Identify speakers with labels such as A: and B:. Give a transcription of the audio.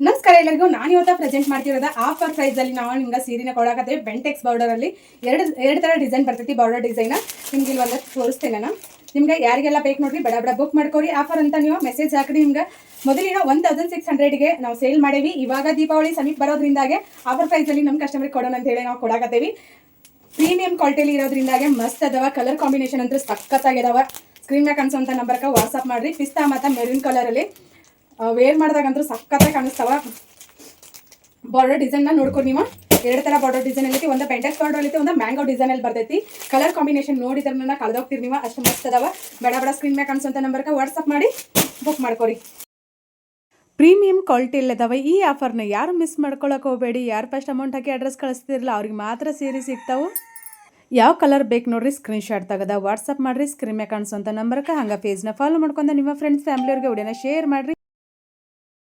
A: ನಮಸ್ಕಾರ ಎಲ್ಲರಿಗೂ. ನಾನು ಇವತ್ತು ಪ್ರೆಸೆಂಟ್ ಮಾಡ್ತಿರೋದು ಆಫರ್ ಪ್ರೈಸಲ್ಲಿ ನಾವು ನಿಮ್ಗೆ ಸೀರೆನ ಕೊಡಕತ್ತೀವಿ. ಬೆಂಟೆಕ್ಸ್ ಬಾರ್ಡರಲ್ಲಿ ಎರಡು ಥರ ಡಿಸೈನ್ ಬರ್ತೈತಿ. ಬಾರ್ಡರ್ ಡಿಸೈನ ನಿಮ್ಗೆ ಇಲ್ಲಿ ಒಂದು ತೋರಿಸ್ತೇನೆ ನಾನು. ನಿಮ್ಗೆ ಯಾರಿಗೆಲ್ಲ ಬೇಕು ನೋಡ್ರಿ, ಬಡ ಬಡ ಬುಕ್ ಮಾಡ್ಕೊರಿ. ಆಫರ್ ಅಂತ ನೀವು ಮೆಸೇಜ್ ಹಾಕ್ರಿ. ನಿಮ್ಗೆ ಮೊದಲಿನ 1600ಗೆ ನಾವು ಸೇಲ್ ಮಾಡೇವಿ. ಇವಾಗ ದೀಪಾವಳಿ ಸಮೀಪ ಬರೋದ್ರಿಂದಾಗೆ ಆಫರ್ ಪ್ರೈಸಲ್ಲಿ ನಮ್ಮ ಕಸ್ಟಮರ್ಗೆ ಕೊಡೋಣ ಅಂತ ಹೇಳಿ ನಾವು ಕೊಡಕತ್ತೇವಿ. ಪ್ರೀಮಿಯಂ ಕ್ವಾಲಿಟಿಯಲ್ಲಿ ಇರೋದ್ರಿಂದಾಗೆ ಮಸ್ತ್ ಅದಾವ. ಕಲರ್ ಕಾಂಬಿನೇಷನ್ ಅಂತೂ ಸಖತ್ತಾಗಿದಾವ. ಸ್ಕ್ರೀನ್ ಮ್ಯಾಗ ಕಾಣಿಸೋಂಥ ನಂಬರ್ಗೆ ವಾಟ್ಸಪ್ ಮಾಡಿರಿ. ಪಿಸ್ತಾ ಮತ್ತು ಮೆರೂನ್ ಕಲರಲ್ಲಿ ವೇರ್ ಮಾಡಿದಾಗಂತೂ ಸಖತ್ತಾಗಿ ಕಾಣಿಸ್ತಾವ. ಬಾರ್ಡರ್ ಡಿಸೈನ್ನ ನೋಡ್ಕೊಂಡು ನೀವು ಎರಡು ಥರ ಬಾರ್ಡರ್ ಡಿಸೈನ್ ಐತಿ. ಒಂದು ಬೆಂಟೆಕ್ಸ್ ಬಾರ್ಡರ್ ಐತಿ, ಒಂದು ಮ್ಯಾಂಗೋ ಡಿಸೈನಲ್ಲಿ ಬರ್ತೈತಿ. ಕಲರ್ ಕಾಂಬಿನೇಷನ್ ನೋಡಿದ್ರನ್ನ ಕಳೆದೋಗ್ತೀರಿ ನೀವು, ಅಷ್ಟು ಮಸ್ತ್ ಅದಾವ. ಬಡ ಬಡ ಸ್ಕ್ರೀನ್ ಮ್ಯಾಗ ಕಾಣಿಸೋಂಥ ನಂಬರ್ಗೆ ವಾಟ್ಸಪ್ ಮಾಡಿ ಬುಕ್ ಮಾಡ್ಕೊರಿ. ಪ್ರೀಮಿಯಂ ಕ್ವಾಲಿಟಿ ಇಲ್ಲದವ. ಈ ಆಫರ್ನ ಯಾರು ಮಿಸ್ ಮಾಡ್ಕೊಳಕ್ಕೆ ಹೋಗಬೇಡಿ. ಯಾರು ಫಸ್ಟ್ ಅಮೌಂಟ್ ಹಾಕಿ ಅಡ್ರೆಸ್ ಕಳಿಸ್ತಿರಲ್ಲ ಅವ್ರಿಗೆ ಮಾತ್ರ ಸೀರೆ ಸಿಗ್ತಾವೆ. ಯಾವ ಕಲರ್ ಬೇಕು ನೋಡ್ರಿ, ಸ್ಕ್ರೀನ್ಶಾಟ್ ತೆಗೆದ ವಾಟ್ಸಪ್ ಮಾಡಿರಿ. ಸ್ಕ್ರೀನ್ ಮ್ಯಾಗ ಕಾಣಿಸೋಂಥ ನಂಬರ್ಗೆ ಹಂಗೆ ಪೇಜ್ನ ಫಾಲೋ ಮಾಡ್ಕೊಂಡು ನಿಮ್ಮ ಫ್ರೆಂಡ್ಸ್ ಫ್ಯಾಮಿಲಿಯವ್ರಿಗೆ ವಿಡಿಯೋನ ಶೇರ್ ಮಾಡಿರಿ.